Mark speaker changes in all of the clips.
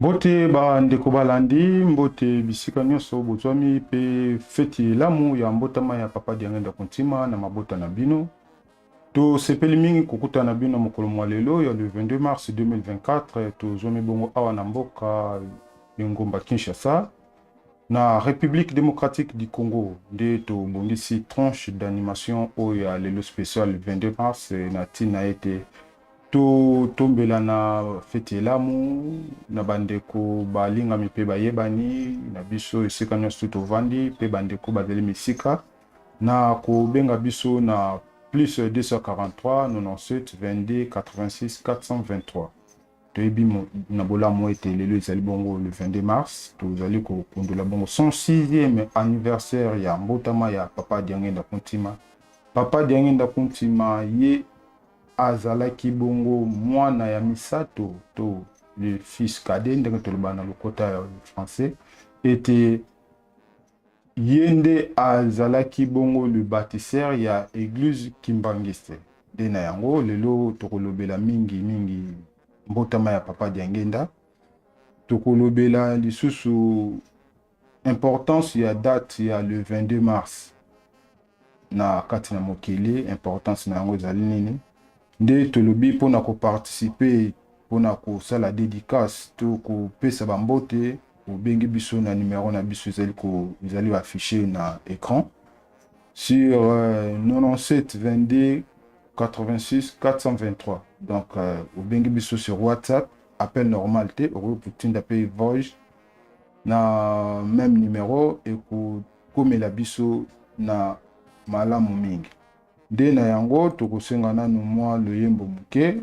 Speaker 1: Mbote ba ndeko balandi, mbote bisika nyonso bozwami pe feti lamu ya mbotama ya Papa Diangenda Kuntima na mabota na bino. To sepeli mingi kukuta na bino mokolo mwa lelo ya le 22 mars 2024 to zome bongo awa na mboka Ngomba Kinshasa na République démocratique du Congo nde to bongisi tranche d'animation oya lelo spécial 22 mars na tina ete to tombela na fete lamu na bandeko balinga mipe bayebani na biso esika nyonso tovandi pe bandeko bazali misika na ko benga biso na plus 243 97 22 86 423 toyebi na bolamu ete lelo ezali bongo le 22 mars tozali kokondola bongo 106e anniversaire ya mbotama ya Papa Diangenda Kuntima. Papa Diangenda Kuntima ye azalaki bongo mwana ya misato to le fils cadet ndenge toloba na lokota français ete yende azalaki bongo le bâtisseur ya église Kimbangiste de na yango lelo tokolobela mingi mbotama ya Papa Diangenda tokolobela lisusu importance ya date ya le 22 mars na kati na mokili importance na yango ezali nini nde tolobi pona ko participer pona ko sala dédicace to ko pesa bambote ko bengi biso na numéro na biso ezali affiché na écran sur 97 22 86 423 donc au bengi biso sur WhatsApp appel normal te au putinda pe voice na même numéro et ko komela biso na malamu mingi nde na yango tokosenga nanu mwa loyembo muke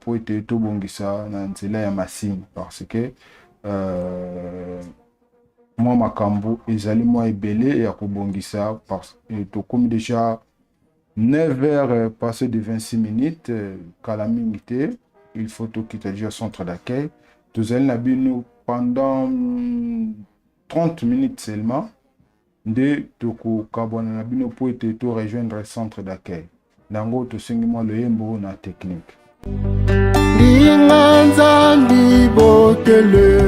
Speaker 1: po ete tobongisa na nzela ya masini parce que mwa makambo ezali mwa ebele ya kobongisa parce que tokomi déjà 9 heures passées de 26 minutes kala mingi te il faut tokita déjà centre d'accueil tozali na bino pendant 30 minutes seulement nde toko kabwana na bino po ete to rejoindre centre d'accueil nango tosengi mwa loyembo na technique
Speaker 2: Linganza ndibotele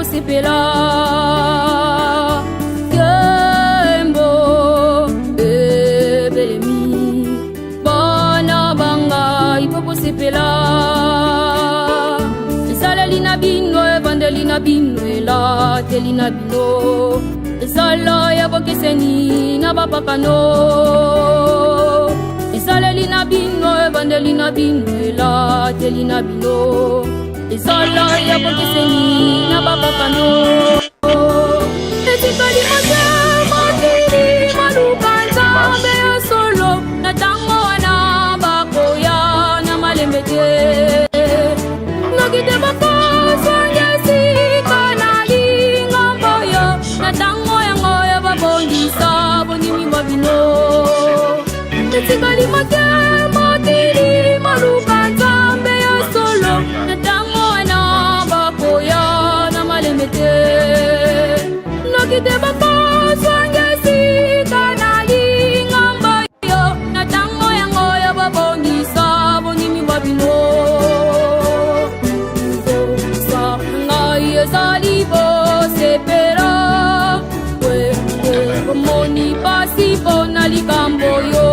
Speaker 3: sepela Yembo Belemi Bana banga ipopo sepela Sala lina bino bande lina bino la telina bino Sala ya bokeseni na bapakano Sala lina bino bande lina bino la telina bino Sala ya bokeseni na bapakano Etikali moja matiri maluka nzambe ya solo na tango wana bakoya na malembete Nogite bako songesi kanali ngamboyo na tango yango ya babondisa bondimi mabino Etikali moja matiri maluka nzambe ya solo na tango Nokite bako swangesi kanali ngambayo na tango yango ya babongisa bongimi babino Sa ngai ezali bo sepera We moni pasi bona likambo yo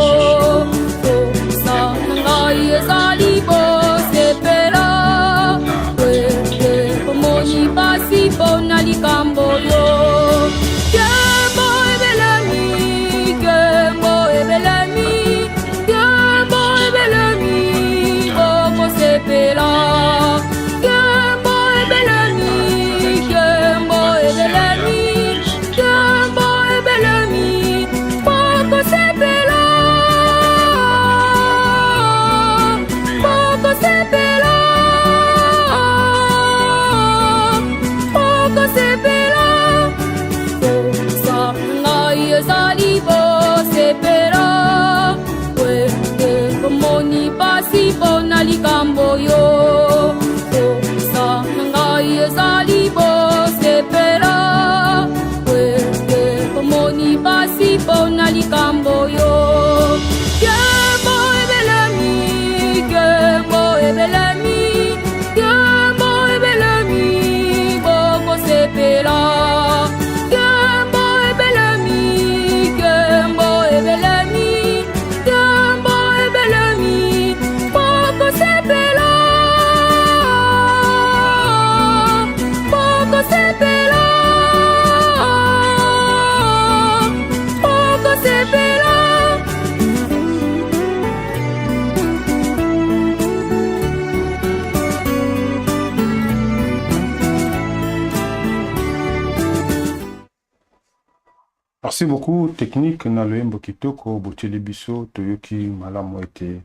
Speaker 1: Merci beaucoup. Technique na loyembo kitoko boteli biso toyoki malamu ete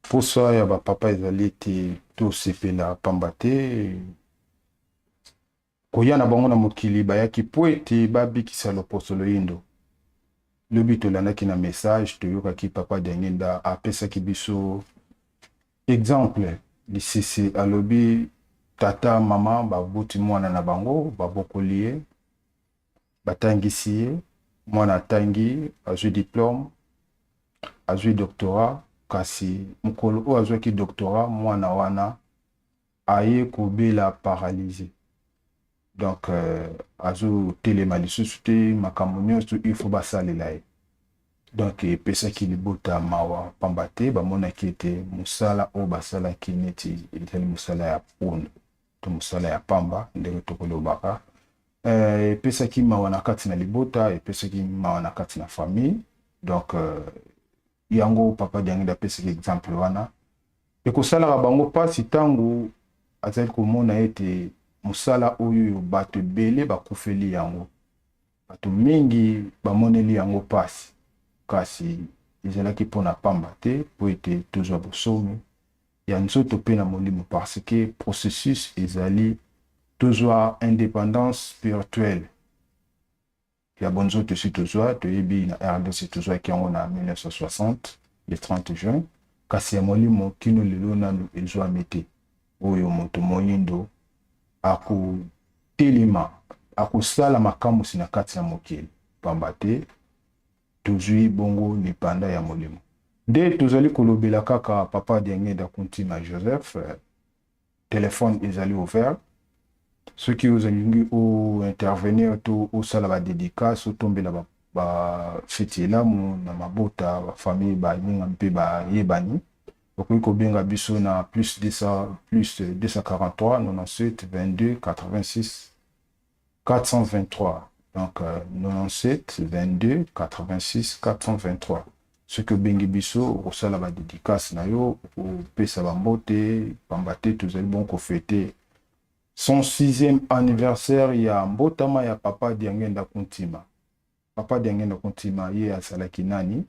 Speaker 1: posa ya bapapa ezali ete tosepela pamba te koya na bango na mokili bayaki po ete babikisa loposo loyindo. Lobi tolandaki na message toyokaki papa Diangenda apesaki biso exemple lisese alobi tata mama babuti mwana na bango babokoli ye batangisi ye mwana atangi azwi diplôme azwi doctorat kasi mokolo oyo azwaki doctorat mwana wana aye kobela paralysé donc azotelema lisusu te makambo nyonso il faut basalela ye donc epesaki libota mawa pamba te bamonaki ete mosala oyo basalaki neti ezali mosala ya punda to mosala ya pamba ndenge tokolobaka epesaki mawa na kati na libota epesaki mawa na kati na famille donc yango papa Diangenda apesaki exemple wana ekosalaka bango mpasi ntango azali komona ete mosala oyo bato ebele bakufeli yango bato mingi bamoneli yango mpasi kasi ezalaki mpona pamba te mpo ete tozwa bosomi ya nzoto mpe na molimo parce que processus ezali tozwa indépendance spirituelle ya bonzoto si tozwa toyebi na RDC tozwaki yango na 1960 le 30 juin kasi ya molimo kino lelo nanu ezwami te oyo moto moyindo akotelema akosala makambo na kati ya mokili pamba te tozwi bongo lipanda ya molimo nde tozali kolobela kaka papa Diangenda Kuntima Joseph téléphone ezali ouvert soki ozalingi intervenir to osala ba dédicace otombela ba feti elamu na mabota ba famille ba ninga mpe ba yebani okoki kobenga biso na plus 243 97 22 86 423 donc 97 22 86 423 soki obengi biso okosala ba dédicace na yo opesa bambote pamba te tozali bon kofete son 6e anniversaire ya mbotama ya papa Diangenda Kuntima. Papa Diangenda Kuntima ye asalaki nani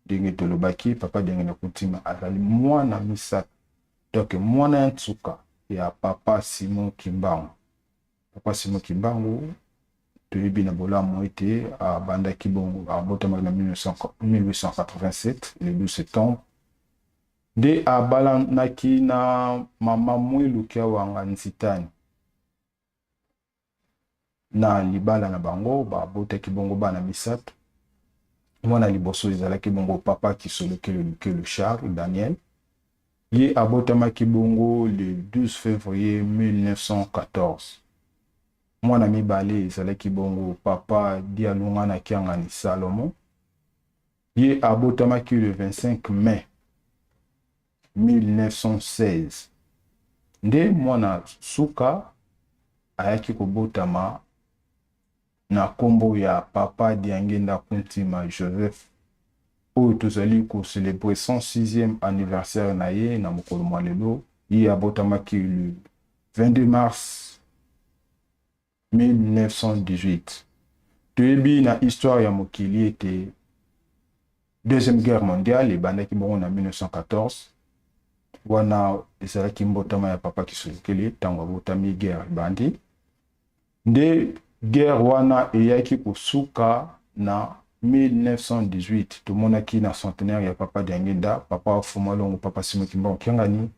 Speaker 1: ndenge tolobaki papa Diangenda Kuntima azali mwana misato donc mwana ya nsuka ya papa Simon Kimbangu. Papa Simon Kimbangu toyebi na bolamu ete abandaki bongo abotama na 1887 le 12 septembre nde abalanaki na mama Mwilu wanga Nsitani na libala na bango babotaki bongo bana misato mwana liboso ezalaki bongo papa Kisolokelo Charles Daniel ye abotamaki bongo le 12 février 1914 mwana mibale ezalaki bongo papa Dialunga na Kiangani Salomon ye abotamaki le 25 mai 1916 nde mwana suka ayaki kobotama na kombo ya papa Diangenda Kuntima Joseph oyo tozali ko célébrer son 6e anniversaire na ye na mokolo mwa lelo ye abotamaki le 22 mars 1918 toyebi na histoire ya mokili ete deuxième guerre mondiale ebandaki bongo na 1914 wana ezalaki mbotama ya papa Kisolokelo ntango abotami guerre ebandi nde guerre wana eyaki kosuka na 1918 tomonaki na centenaire ya papa Diangenda papa Fumalongo papa Simon Kimbangu Kiangani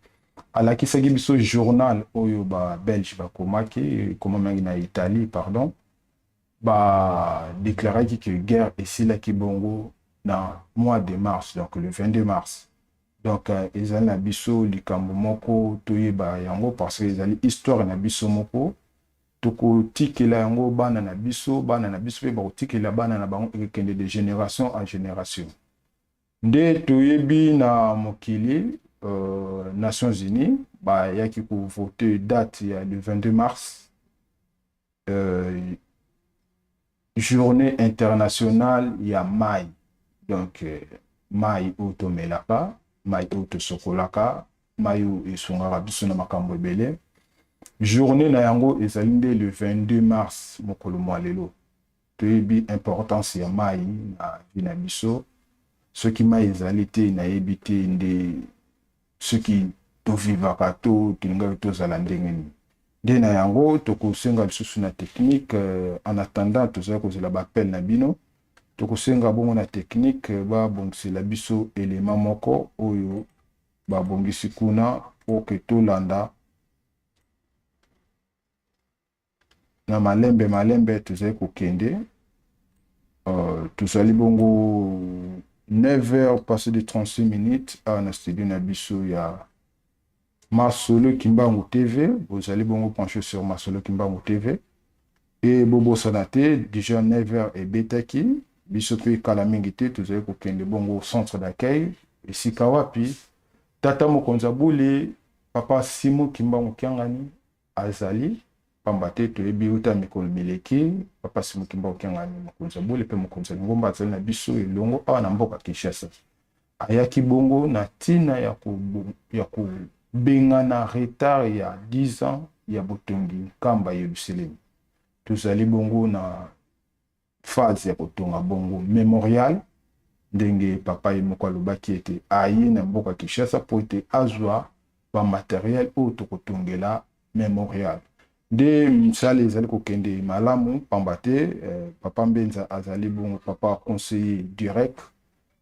Speaker 1: alakisaki biso journal oyo ba belge bakomaki komamaki na Italie pardon ba déclaraki que guerre esilaki bongo na mois de mars donc le 22 mars donc ezali na biso likambo moko toyeba yango parce que ezali histoire na biso moko tokotikela yango bana na biso pe bakotikela bana na bango ekende de génération en génération nde toyebi na mokili Nations Unies bayaki kovote date ya le 22 mars journée internationale ya mai donc mai oyo tomelaka mai oyo tosokolaka mai oyo esungaka biso na makambo ebele journée na yango ezali nde le 22 mars mokolo mwa lelo toyebi importance ya mai na vie na biso soki mai ezali te nayebi te nde soki tovivaka to tulingaki tozala ndenge nini nde na yango tokosenga lisusu na technique en attendant tozala kozela bapele na bino tokosenga bongo na technique babongisela biso elema moko oyo babongisi kuna po ke tolanda na malembe tozali kokende tozali bongo 9h passé de 36 minutes na studio na biso ya Masolo Kimbangu TV. Vous allez bongo pencher sur Masolo Kimbangu TV et Bobo Sanate déjà 9h et Betaki biso pe kala mingi te tozali kokende bongo centre d'accueil ici kawapi tata mokonza bule papa Simo Kimbangu Kiangani azali pambate toyebi uta mikolo mileki papa Simo Kimbangu Kiangani mokonza bule pe mokonza ngomba azali na biso elongo awa na mboka Kinshasa ayaki bongo na tina ya ku bengana retard ya 10 ans ya botongi kamba Yerusalem tozali bongo na phase ya kotonga bongo memorial ndenge papa moko alobaki ete aye na mboka Kinshasa po ete azwa ba matériel oyo tokotongela memorial nde msala ezali kokende malamu pamba te papa Mbenza azali bongo papa conseiller direct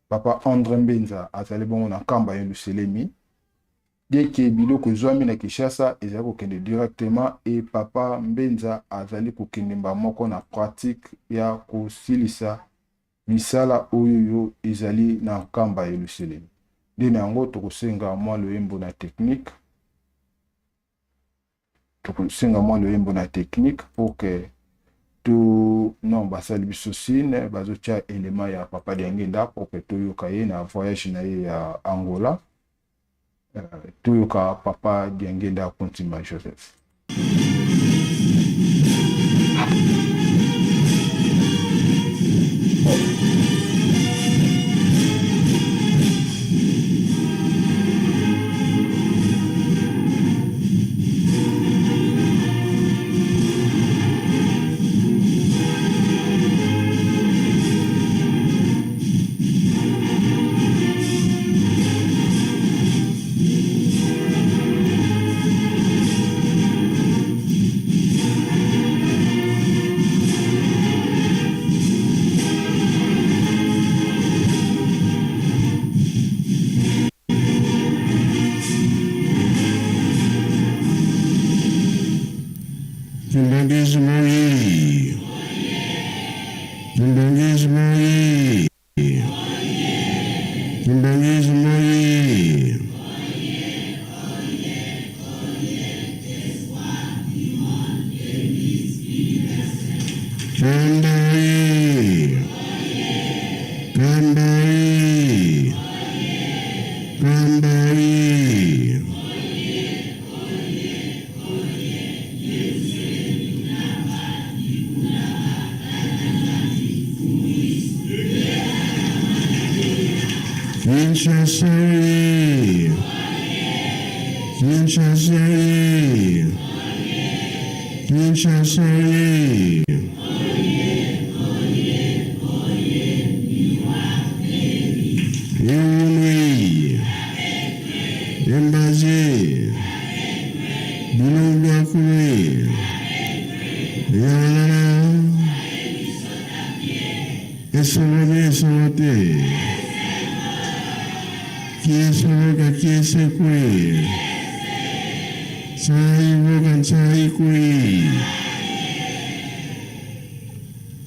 Speaker 1: papa André Mbenza azali bongo na kamba Yerusalemi dès que biloko ezwami na Kinshasa ezali kokende directement et papa Mbenza azali kokende moko na pratique ya kosilisa misala oyo ezali na kamba Yerusalemi nde na yango tokosenga mwa loyembo na technique pour que tout non basali biso sine bazotia élément ya papa Diangenda pour que toyoka ye na voyage na ye ya Angola toyoka papa Diangenda Kontima Joseph.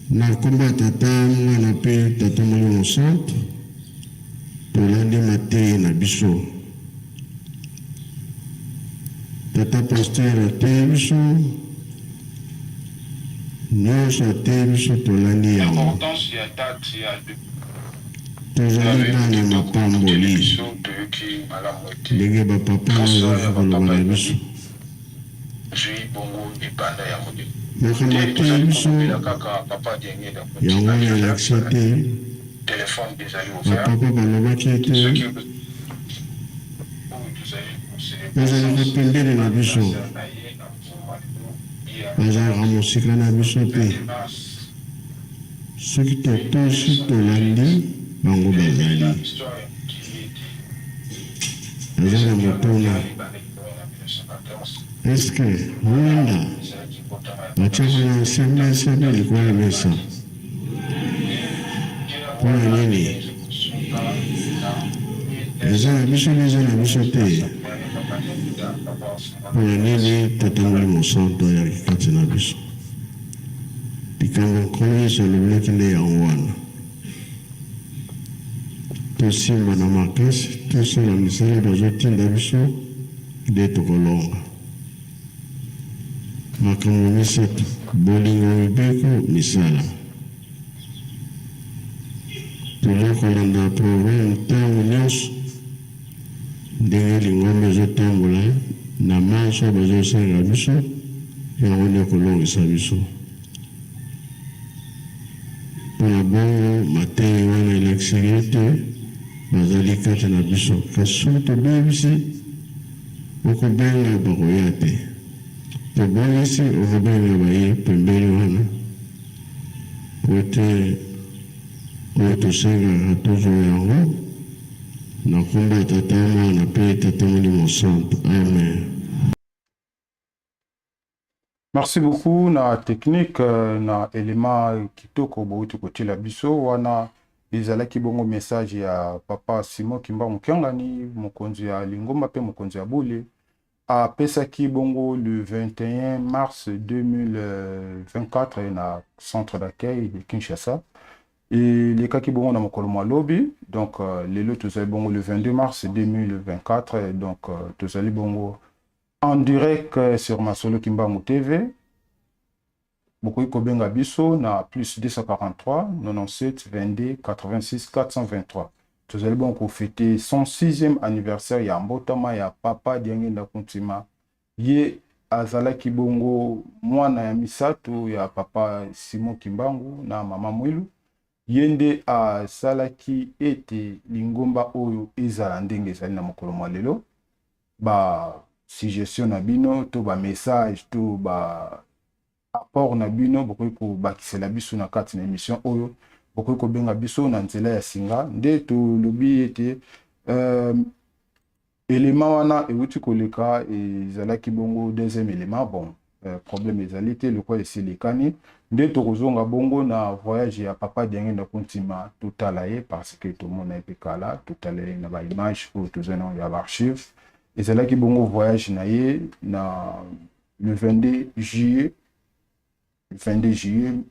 Speaker 2: Nakomba tata mwana pe tata molimo santo tolandi mateyi na biso tata pasteur ateyi biso nyonso ateyi biso tolandi yango tozali bana mapamboli ndenge bapapa bazali koloba na biso makambo ateyi biso yango nalakisi ete bapapa balobaki ete bazalaka pembeni na biso bazalaka mosika na biso te soki totosi tolandi bango bazali aza na motuna eske mwenda batiaka na sembe likolo ya mesa mpona nini eza na biso nde eza na biso te mpona nini tatangoli mosanto ayaki kati na biso likambo nkolo yesu alobelaki nde yango wana tosimba na makasi tosala misala bazotinda biso nde tokolonga makambo misato bolingo mibeko misala toza kolanda programe ntango nyonso ndenge lingombe ezotambola na manso bazosenga biso yango nde kolongisa biso mpona bongo mateyi wana elekisiki te bazali kati na biso kasi soki tobebisi okobenga bakoya te tobongisi okobenga baye pembeni wana po te oyo tosengaka tozwa yango na kombo ya tata mwana mpe tata molimo santo amen.
Speaker 1: Merci beaucoup na technique na élément kitoko bouti kotiela biso wana ezalaki bongo message ya papa Simon Kimba Mukangani mokonzi ya Lingomba pe mokonzi ya Bule apesaki bongo le 21 mars 2024 na centre d'accueil de Kinshasa et les kaki bongo na mokolo mwa lobi donc lelo tozali bongo le 22 mars 2024 donc tozali bongo en direct sur Masolo Kimbangu TV. Beaucoup kobenga biso na plus 243 97 22 86 423. Nous allons donc fêter son 6e anniversaire ya mbotama ya papa Diange Ndakuntima. Ye azalaki bongo mwana ya misato ya papa Simon Kimbangu na mama Mwilu. Yende asalaki ete Lingomba oyo ezala ndenge ezali na mokolo mwa lelo. Ba suggestion na bino to ba message to ba apport na bino bokoki kobakisela biso na kati na émission oyo bokoki kobenga biso na nzela ya singa nde tolobi ete élément wana euti koleka ezalaki bongo deuxième élément bon problème ezali te lokwa esilekani nde tokozonga bongo na voyage ya papa Diange Ndakuntima totala ye parce que tomona epe kala totala ye na ba image oyo tozali na ya archive ezalaki bongo voyage na ye na le 22 juillet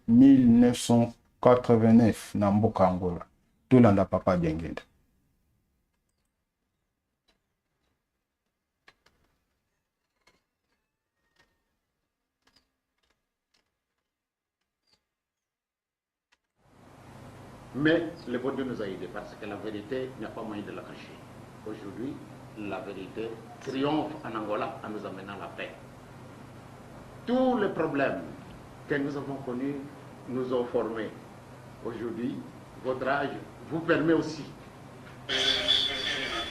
Speaker 1: 1989 na mboka Angola tolanda papa Diange.
Speaker 4: Mais le bon Dieu nous a aidés parce que la vérité, il n'y a pas moyen de la cacher. Aujourd'hui, la vérité triomphe en Angola en nous amenant la paix. Tous les problèmes que nous avons connus nous ont formés. Aujourd'hui, votre âge vous permet aussi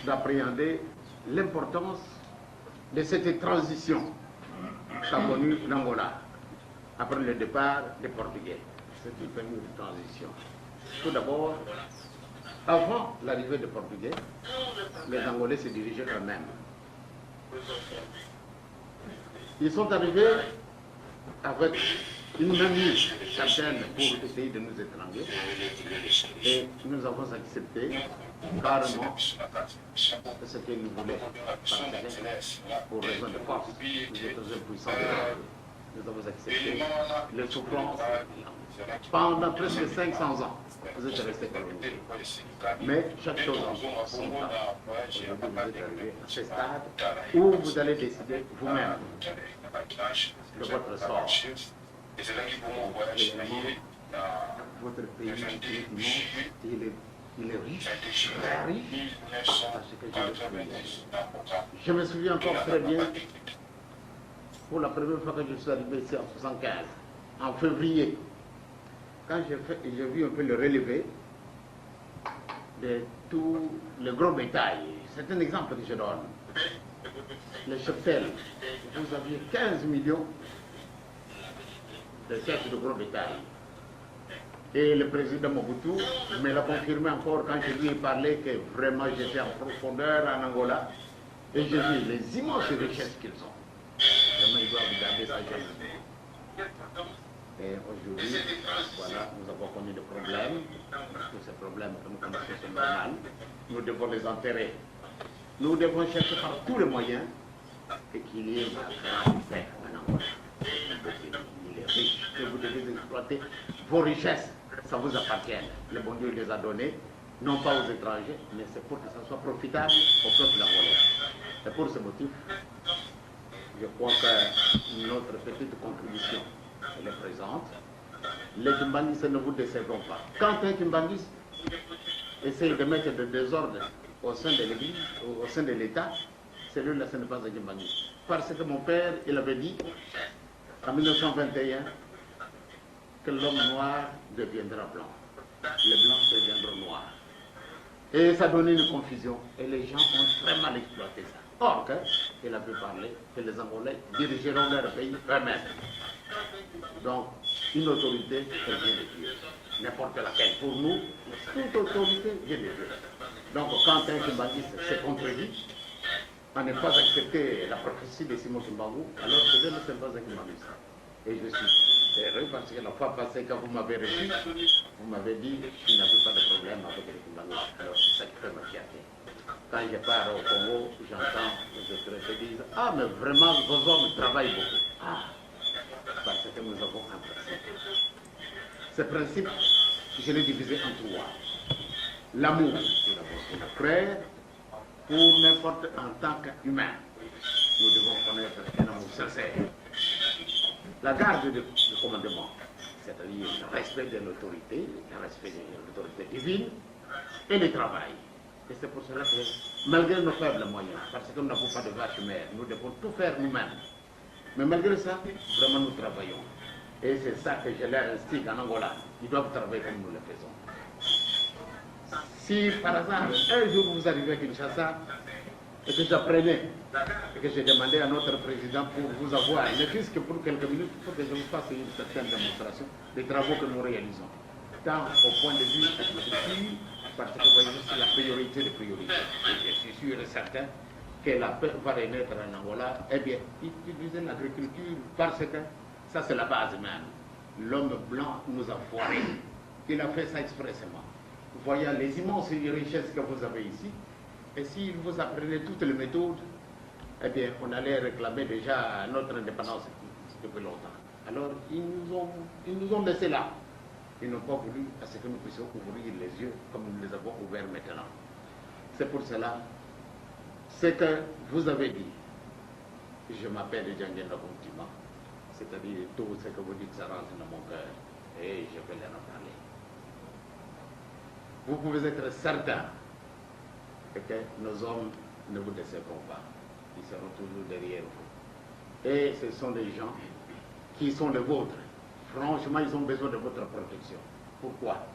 Speaker 4: d'appréhender l'importance de cette transition qu'a connue l'Angola après le départ des Portugais. C'est une période de transition. Tout d'abord, avant l'arrivée des Portugais, les Angolais se dirigeaient eux-mêmes. Ils sont arrivés avec une même mise certaine pour essayer de nous étrangler et nous avons accepté carrément ce qu'ils voulaient parce que pour raison de force, nous étions impuissants. Nous avons accepté les souffrances pendant presque 500 ans. Vous êtes restés colonisés. Mais chaque chose en son temps. Aujourd'hui, vous êtes arrivés à ce stade où vous allez décider vous-même de votre sort. Votre pays est immense, il est riche, très riche, parce que je me souviens encore très bien, pour la première fois que je suis arrivé ici en 1975, en février, quand j'ai vu un peu le relevé de tout le gros bétail. C'est un exemple que je donne. Le cheptel, vous aviez 15 millions de têtes de gros bétail. Et le président Mobutu me l'a confirmé encore quand je lui ai parlé que vraiment j'étais en profondeur en Angola. Et j'ai vu les immenses richesses qu'ils ont. Vraiment, ils doivent garder ça jamais. Et aujourd'hui, voilà, nous avons connu des problèmes. Tous ces problèmes que nous connaissons sont normaux. Nous devons les enterrer. Nous devons chercher par tous les moyens qu'il y ait un grand paix en Angola. Il est riche et vous devez exploiter vos richesses. Ça vous appartient. Le bon Dieu les a donnés, non pas aux étrangers, mais c'est pour que ça soit profitable au peuple angolais. Et pour ce motif, je crois que notre petite contribution elle est présente. Les Kimbanguistes ne vous décevront pas. Quand un Kimbanguiste essaye de mettre de désordre au sein de l'Église, au sein de l'État, celui-là, ce n'est pas un Kimbanguiste. Parce que mon père, il avait dit, en 1921, que l'homme noir deviendra blanc. Les blancs deviendront noirs. Et ça donnait une confusion. Et les gens ont très mal exploité ça. Or, il a pu parler que les Angolais dirigeront leur pays eux-mêmes. Donc, une autorité, elle vient de Dieu. N'importe laquelle. Pour nous, toute autorité vient de Dieu. Donc, quand un Kimbanguiste s'est contredit, à ne pas accepter la prophétie de Simon Kimbangu, alors que je ne suis pas un Kimbanguiste. Et je suis heureux parce que la fois passée, quand vous m'avez reçu, vous m'avez dit qu'il n'y avait pas de problème avec les Kimbanguistes. Alors, c'est ça qui fait ma fierté. Quand je pars au Congo, j'entends les autorités disent « Ah, mais vraiment, vos hommes travaillent beaucoup. » Ah, parce que nous avons un principe. Ce principe, je l'ai divisé en trois. L'amour pour le frère, pour n'importe en tant qu'humain. Nous devons connaître un amour sincère. La garde du commandement, c'est-à-dire le respect de l'autorité, le respect de l'autorité divine et le travail. Et c'est pour cela que, malgré nos faibles moyens, parce que nous n'avons pas de vache mère, nous devons tout faire nous-mêmes. Mais malgré ça, vraiment nous travaillons. Et c'est ça que je leur instique en Angola. Ils doivent travailler comme nous le faisons. Si par hasard, un jour vous arrivez à Kinshasa, et que j'apprenais, et que j'ai demandé à notre président pour vous avoir, ne fût-ce que pour quelques minutes, il faut que je vous fasse une certaine démonstration des travaux que nous réalisons. Tant au point de vue agriculture, parce que voyez, c'est la priorité des priorités. Et je suis sûr et certain que la paix va renaître en Angola. Eh bien, utiliser l'agriculture parce que ça c'est la base même. L'homme blanc nous a foiré. Il a fait ça expressément. Voyez les immenses richesses que vous avez ici. Et si vous apprenez toutes les méthodes, eh bien, on allait réclamer déjà notre indépendance depuis longtemps. Alors, ils nous ont laissé là. Ils n'ont pas voulu à ce que nous puissions ouvrir les yeux comme nous les avons ouverts maintenant. C'est pour cela, ce que vous avez dit, je m'appelle Djanguen Nabontima, c'est-à-dire tout ce que vous dites, ça rentre dans mon cœur et je vais leur en parler. Vous pouvez être certain que nos hommes ne vous décevront pas. Ils seront toujours derrière vous. Et ce sont des gens qui sont les vôtres. Franchement, ils ont besoin de votre protection. Pourquoi?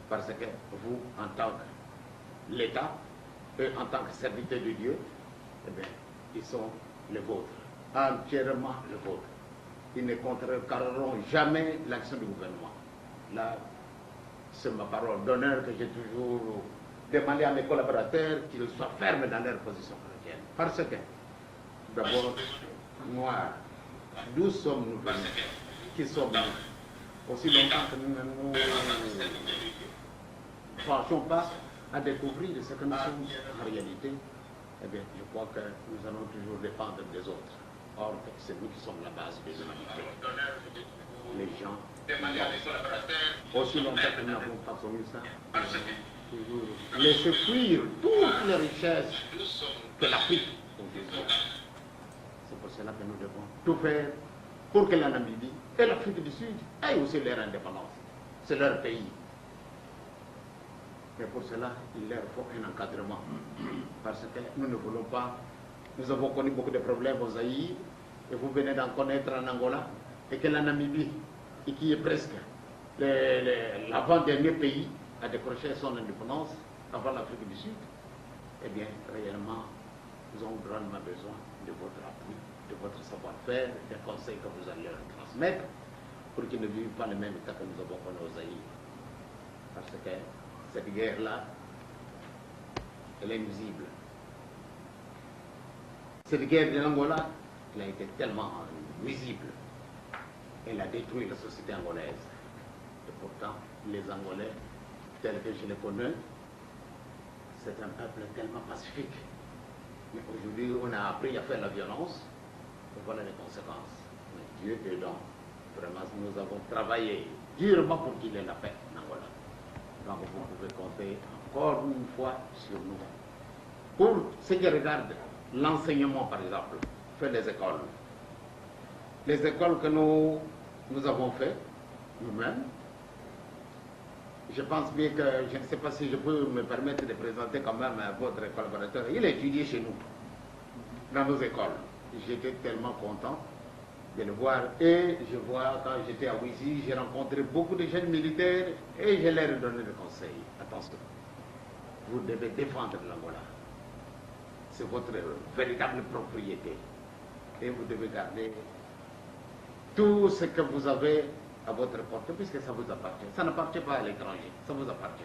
Speaker 4: Parce que vous, en tant que l'État, eux, en tant que serviteurs de Dieu, eh bien, ils sont les vôtres, entièrement les vôtres. Ils ne contrecarreront jamais l'action du gouvernement. Là, c'est ma parole d'honneur que j'ai toujours demandé à mes collaborateurs qu'ils soient fermes dans leur position chrétienne. Parce que, d'abord, noirs, d'où sommes-nous venus? Qui sommes-nous? Aussi longtemps que nous ne nous penchons pas à découvrir ce que nous sommes en réalité, eh bien, je crois que nous allons toujours dépendre des autres. Or, c'est nous qui sommes la base de l'humanité. Les gens, aussi longtemps que nous n'avons pas connu ça, nous allons toujours laisser fuir toutes les richesses que l'Afrique contient. C'est pour cela que nous devons tout faire pour que la Namibie et l'Afrique du Sud aient aussi leur indépendance. C'est leur pays. Mais pour cela, il leur faut un encadrement. Parce que nous ne voulons pas. Nous avons connu beaucoup de problèmes au Zaïre, et vous venez d'en connaître en Angola, et que la Namibie, et qui est presque l'avant-dernier pays à décrocher son indépendance avant l'Afrique du Sud, eh bien, réellement, nous avons grandement besoin de votre appui, de votre savoir-faire, des conseils que vous allez leur transmettre, pour qu'ils ne vivent pas le même état que nous avons connu au Zaïre. Parce que cette guerre-là, elle est nuisible. Cette guerre de l'Angola, elle a été tellement nuisible. Elle a détruit la société angolaise. Et pourtant, les Angolais, tels que je les connais, c'est un peuple tellement pacifique. Mais aujourd'hui, on a appris à faire la violence, et voilà les conséquences. Mais Dieu dedans, vraiment, nous avons travaillé durement pour qu'il ait la paix en Angola. Donc vous pouvez compter encore une fois sur nous. Pour ce qui regarde l'enseignement, par exemple, fait les écoles. Les écoles que nous avons fait nous-mêmes, je pense bien que, je ne sais pas si je peux me permettre de présenter quand même votre collaborateur. Il a étudié chez nous, dans nos écoles. J'étais tellement content de le voir. Et je vois, quand j'étais à Ouizy, j'ai rencontré beaucoup de jeunes militaires et je leur ai donné des conseils. Attention, vous devez défendre l'Angola. C'est votre véritable propriété. Et vous devez garder tout ce que vous avez à votre portée, puisque ça vous appartient. Ça n'appartient pas à l'étranger, ça vous appartient.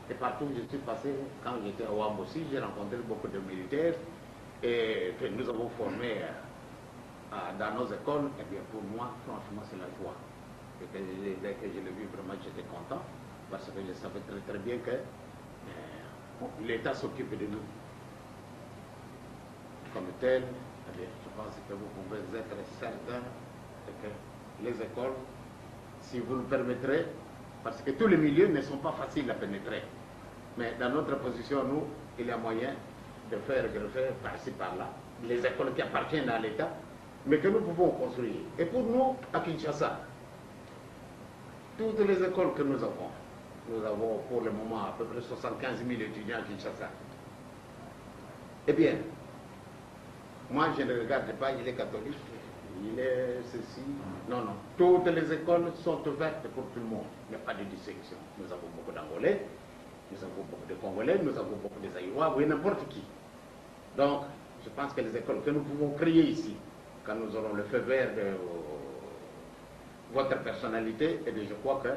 Speaker 4: Et partout où je suis passé, quand j'étais à Ouam aussi, j'ai rencontré beaucoup de militaires et que nous avons formés dans nos écoles. Et bien pour moi, franchement, c'est la joie. Et que dès que je l'ai vu, vraiment, j'étais content, parce que je savais très très bien que l'État s'occupe de nous. Comme tel, eh bien, je pense que vous pouvez être certain que les écoles, si vous le permettrez, parce que tous les milieux ne sont pas faciles à pénétrer. Mais dans notre position, nous, il y a moyen de faire greffer par-ci par-là les écoles qui appartiennent à l'État, mais que nous pouvons construire. Et pour nous, à Kinshasa, toutes les écoles que nous avons pour le moment à peu près 75 000 étudiants à Kinshasa. Eh bien, moi je ne regarde pas, il est catholique, il est ceci. Non, non. Toutes les écoles sont ouvertes pour tout le monde. Il n'y a pas de distinction. Nous avons beaucoup d'Angolais, nous avons beaucoup de Congolais, nous avons beaucoup de Zaïrois, oui, n'importe qui. Donc, je pense que les écoles que nous pouvons créer ici, quand nous aurons le feu vert de votre personnalité, et je crois que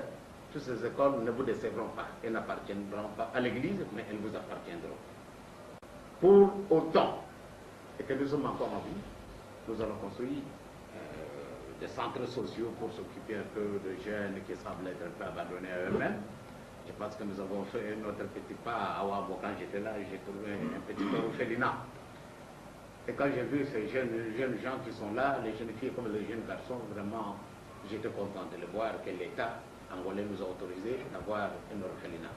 Speaker 4: toutes ces écoles ne vous décevront pas. Elles n'appartiendront pas à l'Église, mais elles vous appartiendront. Pour autant, et que nous sommes encore en vie, nous allons construire des centres sociaux pour s'occuper un peu de jeunes qui semblent être un peu abandonnés à eux-mêmes. Je pense que nous avons fait notre petit pas à Ouabo. Quand j'étais là, j'ai trouvé un petit orphelinat. Et quand j'ai vu ces jeunes gens qui sont là, les jeunes filles comme les jeunes garçons, vraiment, j'étais content de le voir que l'État angolais nous a autorisé d'avoir un orphelinat.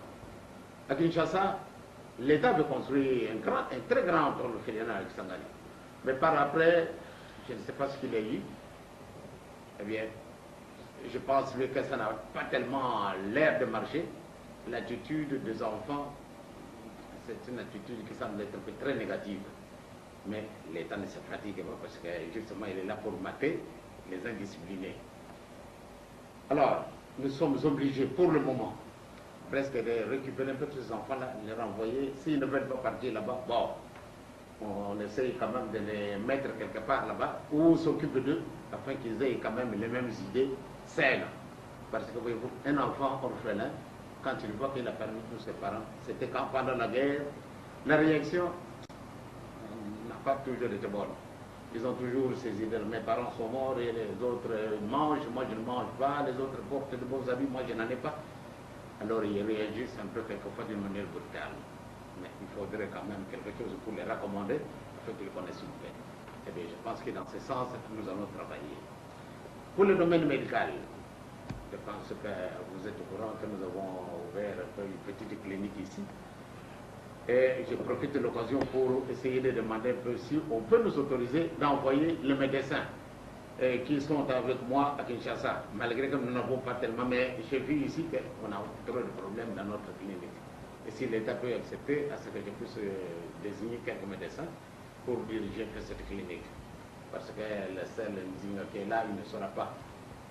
Speaker 4: À Kinshasa, l'État veut construire un très grand orphelinat à Kisangani. Mais par après, je ne sais pas ce qu'il a eu. Eh bien, je pense que ça n'a pas tellement l'air de marcher. L'attitude des enfants, c'est une attitude qui semble être un peu très négative. Mais l'État ne se fatigue pas parce que justement il est là pour mater les indisciplinés. Alors, nous sommes obligés pour le moment presque de récupérer un peu ces enfants-là, les renvoyer. S'ils ne veulent pas partir là-bas, bon, on essaye quand même de les mettre quelque part là-bas où s'occupe d'eux afin qu'ils aient quand même les mêmes idées saines. Parce que voyez-vous, un enfant orphelin, quand il voit qu'il a perdu tous ses parents, c'était quand pendant la guerre, la réaction n'a pas toujours été bonne. Ils ont toujours ces idées, mes parents sont morts et les autres mangent, moi je ne mange pas, les autres portent de bons habits, moi je n'en ai pas. Alors ils réagissent un peu quelquefois d'une manière brutale. Mais il faudrait quand même quelque chose pour les raccommoder afin qu'ils connaissent une paix. Eh bien, je pense que dans ce sens, nous allons travailler. Pour le domaine médical, je pense que vous êtes au courant que nous avons ouvert une petite clinique ici. Et je profite de l'occasion pour essayer de demander un peu si on peut nous autoriser d'envoyer les médecins qui sont avec moi à Kinshasa, malgré que nous n'avons pas tellement, mais j'ai vu ici qu'on a trop de problèmes dans notre clinique. Et si l'État peut accepter à ce que je puisse désigner quelques médecins pour diriger cette clinique. Parce que le seul Nzinga qui est là, il ne sera pas.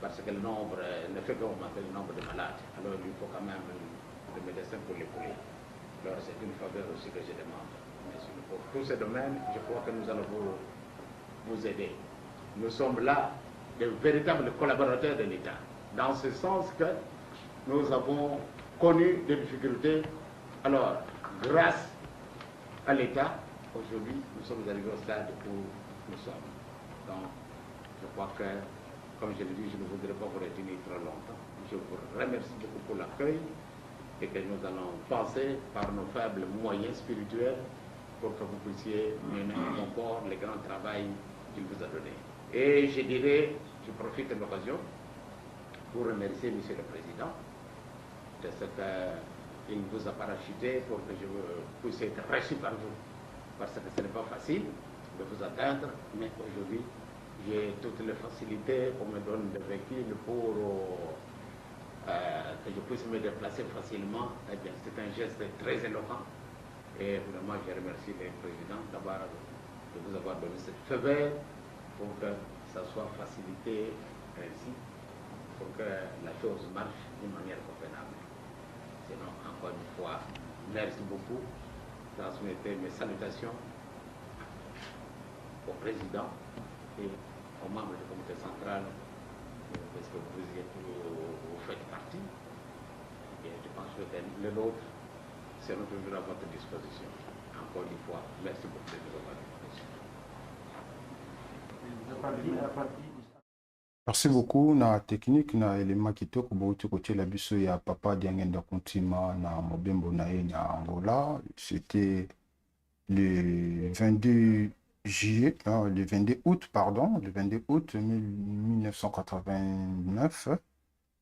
Speaker 4: Parce que le nombre ne fait qu'augmenter le nombre de malades. Alors il faut quand même des médecins pour l'épauler. Alors c'est une faveur aussi que je demande. Mais pour tous ces domaines, je crois que nous allons vous aider. Nous sommes là de véritables collaborateurs de l'État. Dans ce sens que nous avons connu des difficultés. Alors, grâce à l'État, aujourd'hui, nous sommes arrivés au stade où nous sommes. Donc, je crois que, comme je l'ai dit, je ne voudrais pas vous retenir trop longtemps. Je vous remercie beaucoup pour l'accueil et que nous allons penser par nos faibles moyens spirituels pour que vous puissiez mener à bon port le grand travail qu'il vous a donné. Et je dirais, je profite de l'occasion pour remercier M. le Président de ce qu'il vous a parachuté pour que je puisse être reçu par vous. Parce que ce n'est pas facile de vous atteindre, mais aujourd'hui, j'ai toutes les facilités, on me donne des véhicules pour que je puisse me déplacer facilement. Eh bien, c'est un geste très éloquent. Et vraiment, je remercie le Président d'abord de vous avoir donné cette faveur pour que ça soit facilité ainsi, pour que la chose marche d'une manière convenable. Sinon, encore une fois, merci beaucoup. Transmettez mes salutations au Président et aux membres du comité central, parce que vous faites partie. Et je pense que le nôtre, c'est toujours à votre disposition. Encore une fois, merci beaucoup de nous avoir répondu.
Speaker 1: Merci beaucoup na technique na élément kitoko bauti kotie la biso ya Papa Diangenda Kontima na mobembo na ye na Angola. C'était le 22 juillet, le 22 août, pardon, le 22 août 1989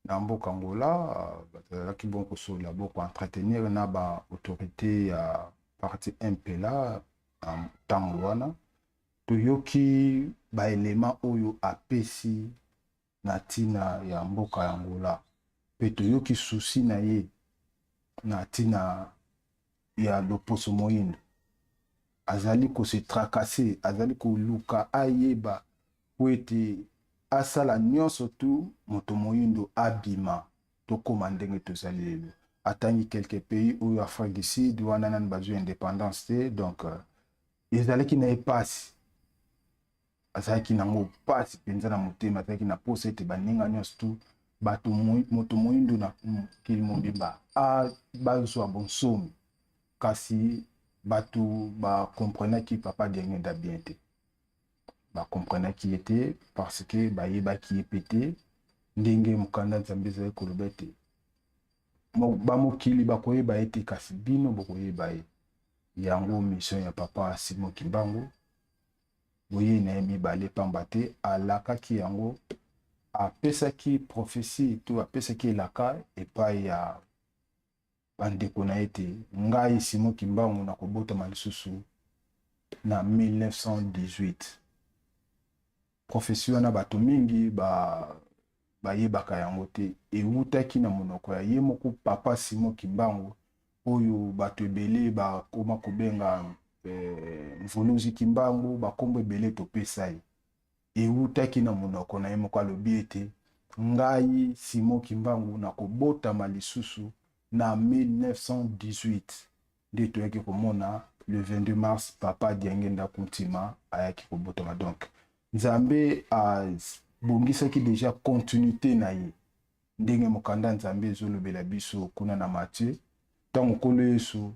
Speaker 1: na mboka Angola. Bazalaki bon kosola boko entretenir na ba autorité ya parti MPLA en ntango wana. Toyoki ba élément oyo apesi na tina ya mboka ya Angola. Pe toyoki souci na ye na tina ya loposo moyindo. Azali ko se tracasser, azali ko luka ayeba po ete asala nyonso tu moto moyindo abima tokoma ndenge tozali lelo. Atangi quelques pays oyo Afrique du Sud wana nani bazwi indépendance te, donc ezalaki na epasi. Azalaki nango pasi penza na motema, azalaki na posa ete baninga nyonso tu bato moto moyindo na mokili mobimba bazwa bonsomi. Kasi bato bakomprenaki Papa Diangenda bien te. Bakomprenaki ete parce que bayebaki ye pete ndenge mokanda Nzambe ezali koloba ete bamokili bakoyeba ete kasi bino bokoyeba ye. Yango mission ya Papa Simon Kimbangu boye na ye mibale pamba te alakaki yango, apesaki prophétie to apesaki elaka epai ya bandeko na ete ngai Simon Kimbangu na kobotama lisusu na 1918. Prophétie wana bato mingi bayebaka yango te, ewutaki na monoko ya ye moko Papa Simon Kimbangu oyo bato ebele bakoma kobenga Mvuluzi Kimbangu, bakombo ebele topesa ye. Ewutaki na monoko na ye moko alobi ete ngai Simon Kimbangu na kobotama lisusu na 1918. Nde toyaki komona le 22 mars Papa Diangenda Kontima ayaki kobotama. Donc Nzambe abongisaki déjà continuité na ye ndenge mokanda Nzambe ezolobela biso kuna na Matthieu. Ntango Nkolo Yesu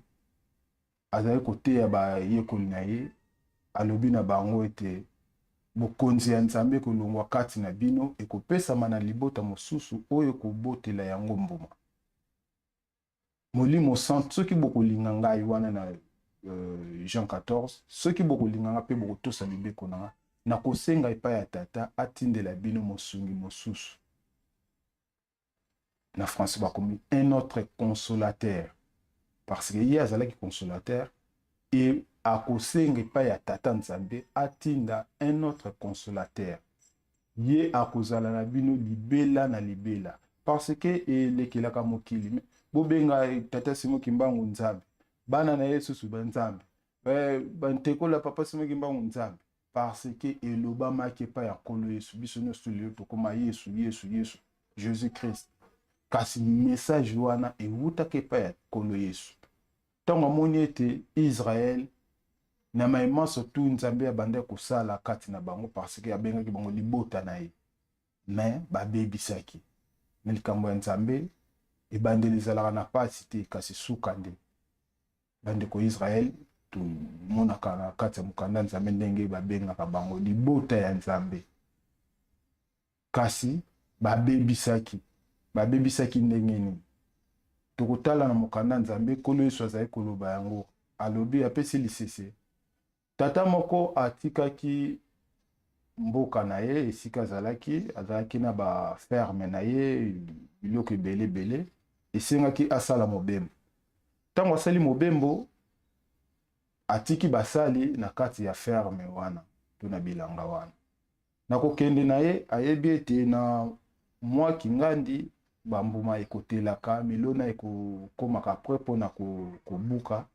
Speaker 1: azali koteya bayekoli na ye, alobi na bango ete bokonzi ya Nzambe kolongwa kati na bino ekopesama na libota mosusu oyo kobotela yango mbuma. Molimo sant soki bokolinga ngai wana na Jean 14, soki bokolinga nga pe bokotosa mibeko na nga, na kosenga epai ya Tata atindela bino mosungi mosusu. Na français bakomi un autre consolateur. Parce que ye azalaki consolateur et akosenga epai ya Tata Nzambe atinda un autre consolateur. Ye akozala na bino libela na libela. Parce que elekelaka mokili. Bobenga Tata Simon Kimbangu Nzambe. Bana na Yesu ba Nzambe. Bantekola Papa Simon Kimbangu Nzambe. Parce que elobamaki epai ya Nkolo Yesu. Biso nyonso lelo tokoma Yesu, Yesu, Yesu, Jésus-Christ. Kasi message wana ewutaki epai ya Nkolo Yesu. Ntango amoni ete Israël na mayema surtout Nzambe abanda kosala kati na bango parce que abengaki bango libota na ye. Mais babebisaki. Na likambo ya Nzambe ebandeli ezalaka na pasi te kasi suka nde bandeko Israel tomonaka na kati ya mokanda nzambe ndenge babengaka bango libota ya nzambe kasi babebisaki ndenge nini tokotala na mokanda nzambe nkolo Yesu azali koloba yango alobi apesi lisese tata moko atikaki mboka na ye esika azalaki na baferme na ye biloko ebele esengaki asala mobembo ntango asali mobembo atiki basali na kati ya ferme wana to na bilanga wana na kokende na ye ayebi ete na mwa kingandi bambuma ekotelaka milona ekokomaka pre mpona kobuka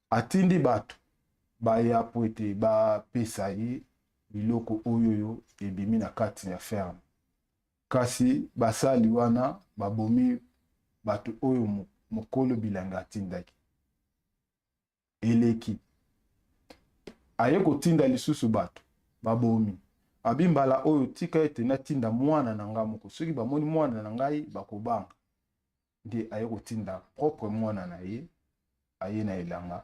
Speaker 1: atindi bato baya po ete bapesa ye biloko oyo ebimi na kati ya ferme kasi basali wana babomi bato oyo mokolo bilanga atindaki eleki aye kotinda lisusu bato babomi abimbala oyo tika ete natinda mwana na nga moko soki bamoni mwana na ngai bakobanga nde aye kotinda propre mwana na ye aye na elanga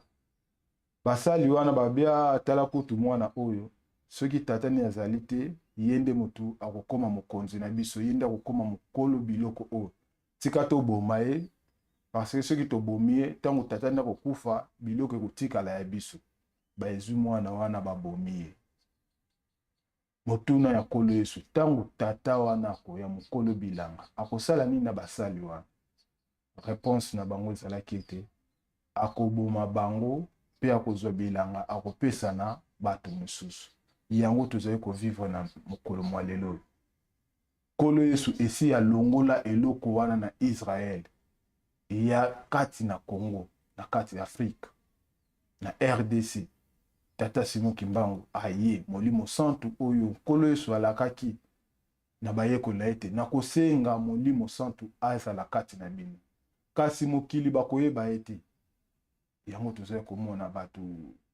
Speaker 1: basali wana babia atala kutu mwana oyo soki tata ni azali te ye nde motu akokoma mokonzi na biso ye nde akokoma mokolo biloko oyo tika toboma ye parce que soki tobomi ye ntango tata nde akokufa biloko ekotikala ya biso baezwi mwana wana babomi ye motuna ya nkolo Yesu ntango tata wana akoya mokolo bilanga akosala nini na basali wana réponse na bango ezalaki ete akoboma bango mpe akozwa bilanga akopesa na bato mosusu yango tozali kovivre na mokolo mwa lelo nkolo Yesu esi alongola eloko wana na Israel ya kati na Congo na kati ya Afrika na RDC tata Simon Kimbangu aye molimo santu oyo nkolo Yesu alakaki na bayekola ete na kosenga molimo santu azala kati na bino kasi mokili bakoyeba ete yango tozali komona bato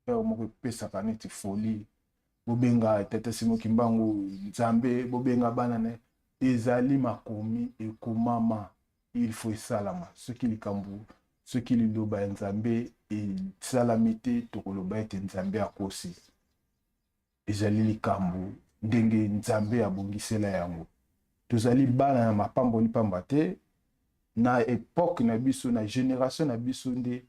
Speaker 1: pere moko epesaka neti folie bobenga tata Simon Kimbangu nzambe bobenga bana na ezali makomi ekomama il faut esalama soki likambo soki liloba ya nzambe esalami te tokoloba ete nzambe akosi ezali likambo ndenge nzambe abongisela yango tozali bana na mapamboli pamba te na epoke na biso na génération na biso nde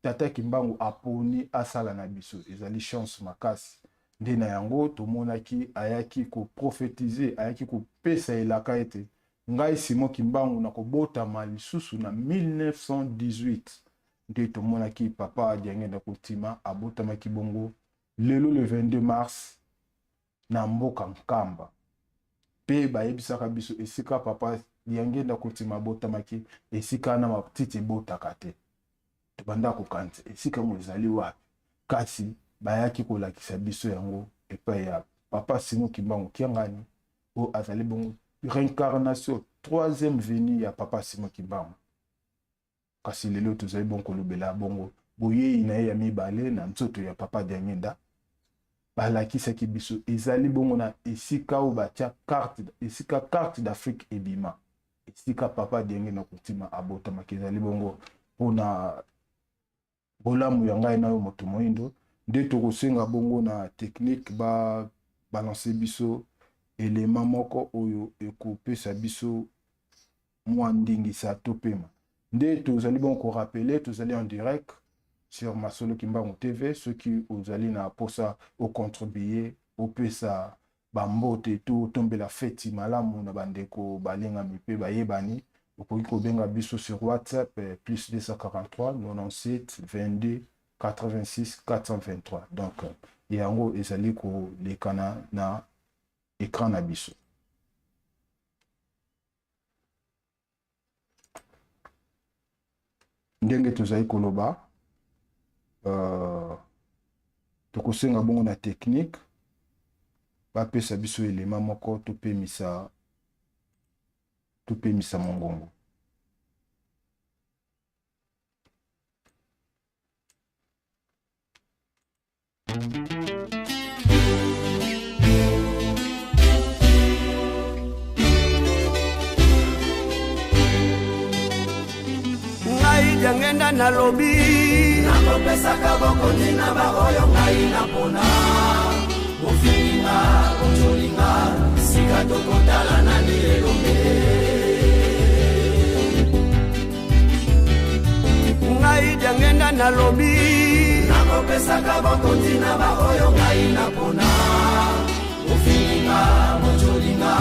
Speaker 1: tata Kimbangu aponi asala na biso ezali chance makasi nde na yango tomonaki ayaki koprofetize ayaki kopesa elaka ete ngai Simon Kimbangu na kobotama lisusu na 1918 nde tomonaki papa Diangenda Kotima abotamaki bongo lelo le 22 mars na mboka Nkamba pe bayebisaka biso esika papa Diangenda Kotima abotamaki esika na matiti ebotaka te tobanda kokanisa esika ngo ezali wapi kasi bayaki kolakisa biso yango epai ya papa Simon Kimbangu kiangani o azali bongo réincarnation troisième venue ya papa Simon Kimbangu kasi lelo tozali bon kolobela bongo boyei na ye ya mibale na nzoto ya papa Diangenda balakisaki biso ezali bongo na esika o batia carte esika carte d'Afrique ebima esika papa Diangenda Kotima abotamaki ezali bongo mpona bolamu ya ngai nayo moto moyindo nde tokosenga bongo na technique balancer biso elema moko oyo ekopesa biso mwa ndingisa topema nde tozali bongo korapele tozali en direct sur Masolo Kimbangu TV ceux qui ozali na posa ocontribuer opesa bambote to tombela feti malamu na bandeko balenga mipe bayebani okoki kobenga biso sur WhatsApp plus 243 97 22 86 423 donc yango ezali kolekana na écran na biso ndenge tozali koloba tokosenga bongo na technique bapesa biso elema moko topemisa mongongo
Speaker 5: ngenda na lobi nakopesaka bokonzi na baoyo ngai napona ofinga ojolinga sika tokotala nani elombe ngai ngenda na lobi nakopesaka bokonzi na baoyo ngai napona ofinga ojolinga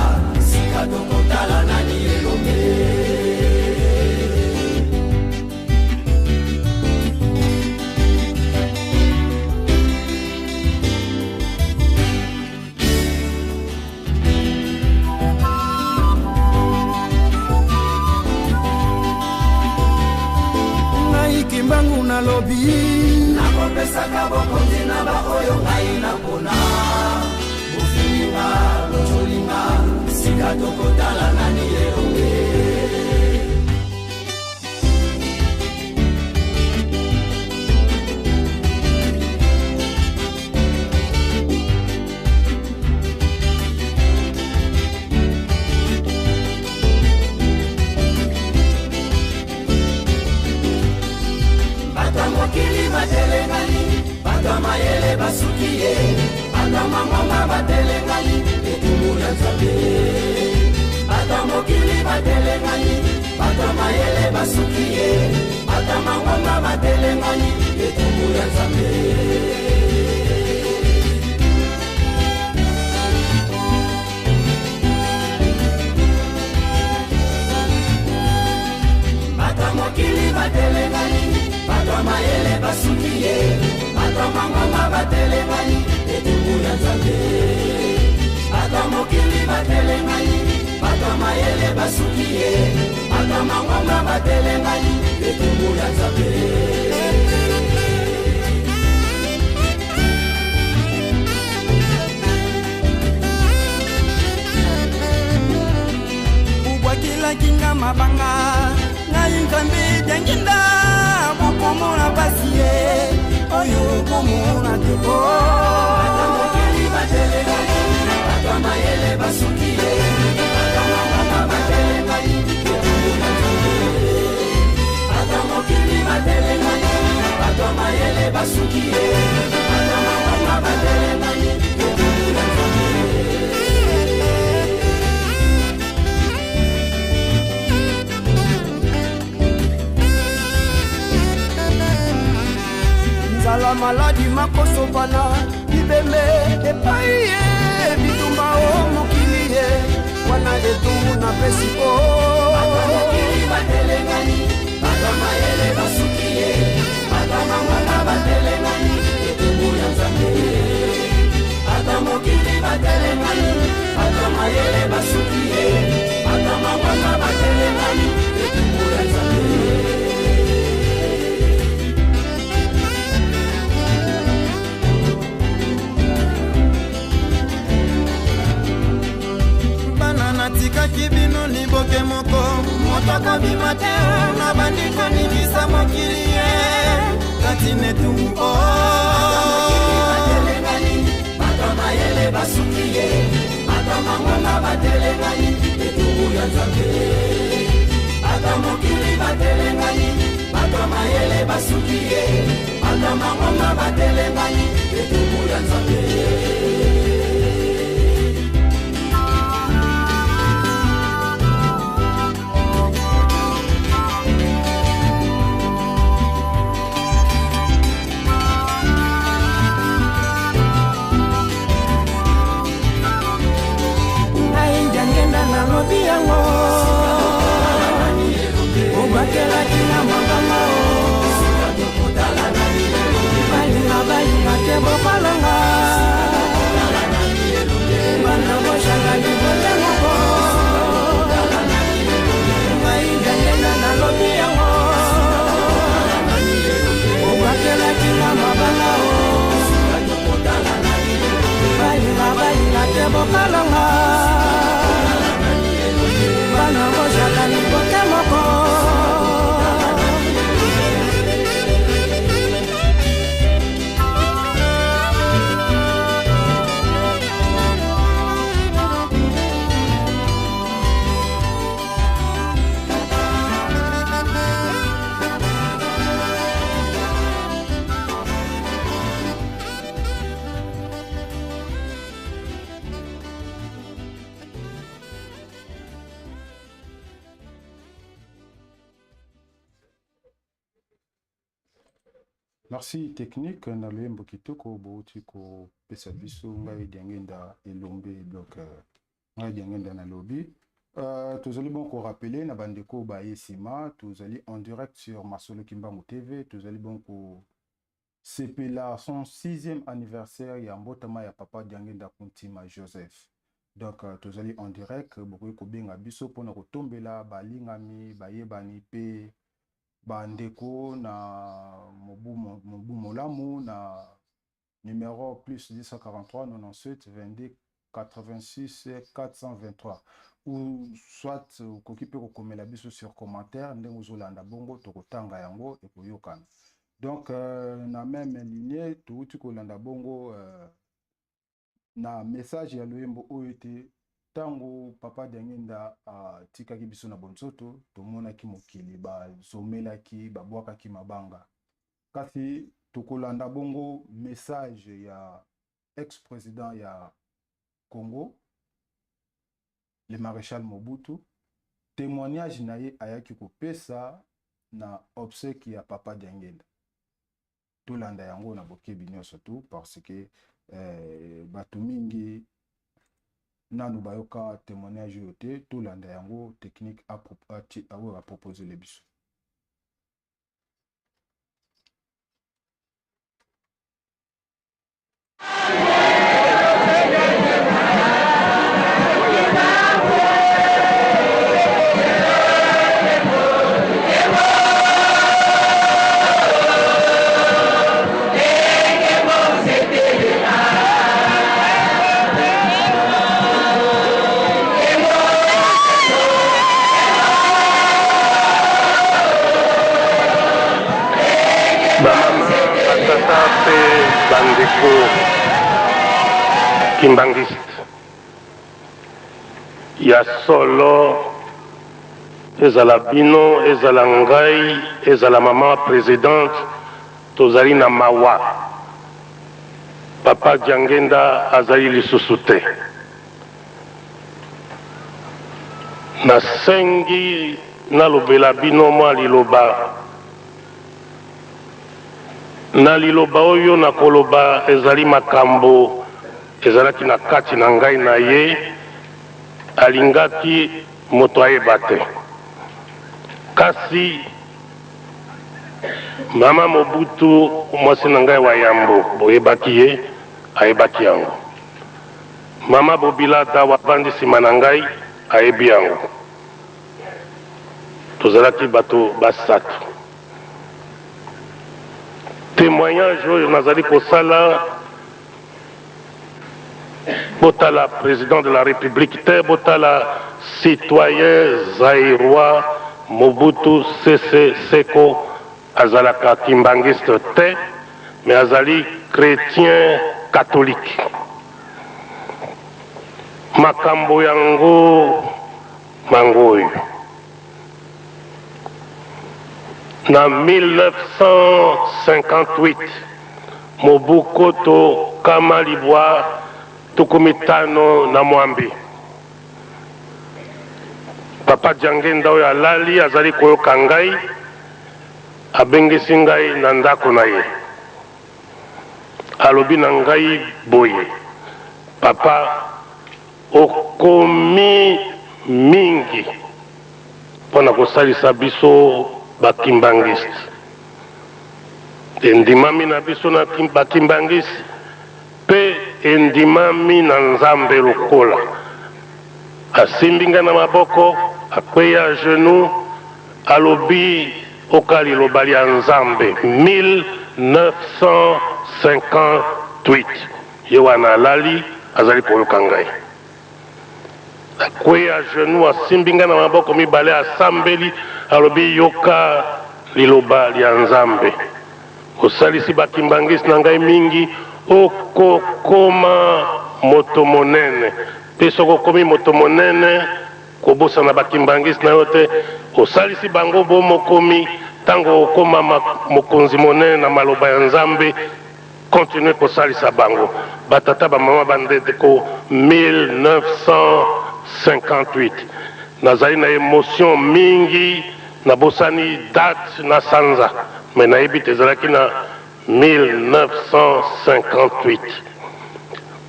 Speaker 5: sika tokotala nani elombe Kimbangu na lobi nakopesaka bokonzi na baoyo ngai napona ofinga ojolinga sika tokotala nani elombe mokili batelengani batama yele basukiye batama ngoma batelengani etumula nzambe batama mokili batelengani batama yele basukiye batama ngoma batelengani etumula nzambe batama mokili batelengani batama yele basukiye batama ngoma batelengani etumula nzambe batama mokili batelengani batama yele basukiye batama ngoma batelengani etumula nzambe ubwakila kinga mabanga ngai nzambe denginda bukomona basiye oyo komona debo batama keli batelengani batama yele basukiye batama ngoma batelengani etumula nzambe batama keli batelengani batama yele basukiye batama ngoma batelengani etumula nzambe la maladi makosopana bibeme epaiye bitumba o mokili ye wana etumbu na pesiko mokili batelengani batama yele basukiye batama ngoma batelengani etumbu ya nzambe batama mokili batelengani batama yele basukiye batama ngoma batelengani etumbu ya nzambe natikaki bino liboke moko motoko bimate na bandiko nibisa mokili ye kati netumbu batelengani batama yele basukiye batama ngoma batelengani etumbu ya nzambe batama mokili batelengani batama yele basukiye batama ngoma batelengani etumbu ya nzambe biyango obakela kina mabanga balinga balinga te bopalanga
Speaker 1: Merci technique na loyembo kitoko bouti ko pesa biso ngai diangenda elombe donc ngai diangenda na lobby. Tous allez bon rappeler na bandeko ba yesima, tous allez en direct sur Masolo Kimbangu TV, tous allez bon ko CP là son 6e anniversaire ya mbotama ya papa diangenda Kuntima Joseph. Donc tous allez en direct beaucoup ko benga biso pona ko tombela ba lingami ba yebani pe bandeko na mobu molamu na numéro plus 1043 97 22 86 423 ou soit kokipe ko komela biso sur commentaire ndenge ozolanda bongo tokotanga yango ekoyokana. Donc na même ligne touti kolanda bongo na message ya loyembo oyote tango papa diangenda tikaki biso na bonsoto tomonaki mokili bazomelaki babwakaki mabanga kasi tokolanda bongo message ya ex-président ya Congo le maréchal Mobutu, témoignage na ye ayaki kopesa na obsèque ya papa diangenda tolanda yango na bokebi nyonso tu parce que bato mingi nanu bayoka témoignage yote tolanda yango technique à proposer les biso.
Speaker 6: Bandeko kimbangiste ya solo ezala bino ezala ngai ezala mama présidente tozali na mawa papa diangenda azali lisusu te nasengi nalobela bino mwa liloba na liloba oyo na koloba ezali makambo ezalaki na kati na ngai na ye alingaki moto ayeba te kasi mama Mobutu mwasi na ngai wa yambo boyebaki ye ayebaki yango mama Bobila Dawa bandi nsima na ngai ayebi yango tozalaki bato basato témoignage oyo nazali kosala botala président de la république te botala citoyen zaïrois Mobutu Sese Seko azalaka kimbangiste te mais azali chrétien catholique makambo yango mangoyo na 1958 Mobukoto kama libwa tukumitano na mwambi papa diangenda oyo alali azali koyoka ngai abengisi ngai na ndako na ye alobi na ngai boye papa okomi mingi mpona kosalisa biso bakimbangiste endimami na biso na bakimbangiste mpe endimami na nzambe lokola asimbi ngai na maboko akweya genou alobi oka liloba lya nzambe 1958 ye wana alali azali koyoka ngai akweya genou asimbi ngai na maboko mibale asambeli alobi yoka liloba lya nzambe osalisi bakimbangisi na ngai mingi okokoma moto monene mpe soki okomi moto monene kobosana bakimbangisi na yo te osalisi bango bomokomi ntango okoma mokonzi monene na maloba ya nzambe continue kosalisa bango batata bamama bandeko 1958 nazali na émotion mingi nabosani date na sanza me nayebi te ezalaki na 1958.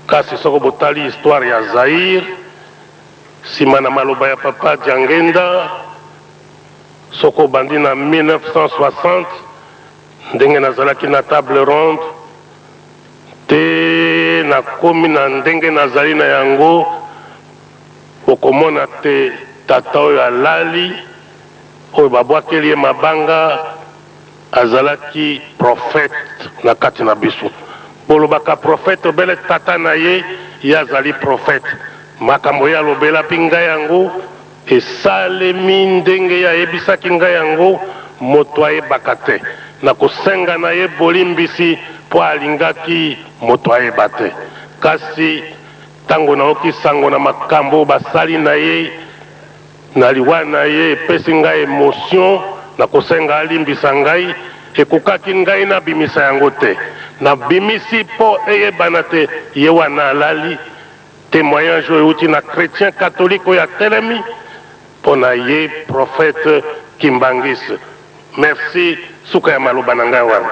Speaker 6: Kasi soko botali histoire ya Zaire, sima na maloba ya papa Diangenda, soko bandi na 1960, ndenge nazalaki na table ronde, te na komi na ndenge nazali na yango, okomona te tata oyo alali, oyo babwakeli ye mabanga, azalaki prophète na kati na biso. Bolobaka prophète obele tata na ye, ye azali prophète. Makambo ye alobelaki ngai yango, esalemi ndenge ye ayebisaki ngai yango, moto ayebaka te. Na kosenga na ye bolimbisi po alingaki moto ayeba te. Kasi tango naoki sango na makambo basali na ye, na liwa na ye epesi ngai émotion, na kosenga alimbisa ngai, ekokaki ngai na bimisa yango te. Na bimisi po eyebana te ye wana alali. Témoignage euti na chrétien catholique oyo atelemi mpo na ye prophète Kimbangis. Merci suka ya maloba na ngai wana.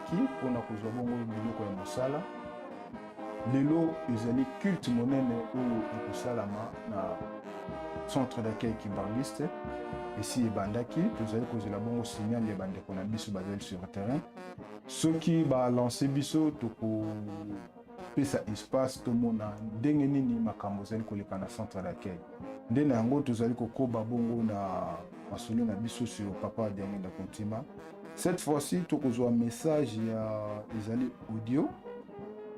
Speaker 1: ebandaki mpona kozwa bongo biloko ya mosala. Lelo ezali culte monene oyo ekosalama na centre d'accueil Kimbangiste. Esi ebandaki tozali kozela bongo signal ya bandeko na biso bazali sur terrain. Soki balance biso tokopesa espace tomona ndenge nini makambo ezali koleka na centre d'accueil. Nde na yango tozali kokoba bongo na masolo na biso sur Papa Diange Ndakontima. Cette fois-ci tokozwa message ya ezali audio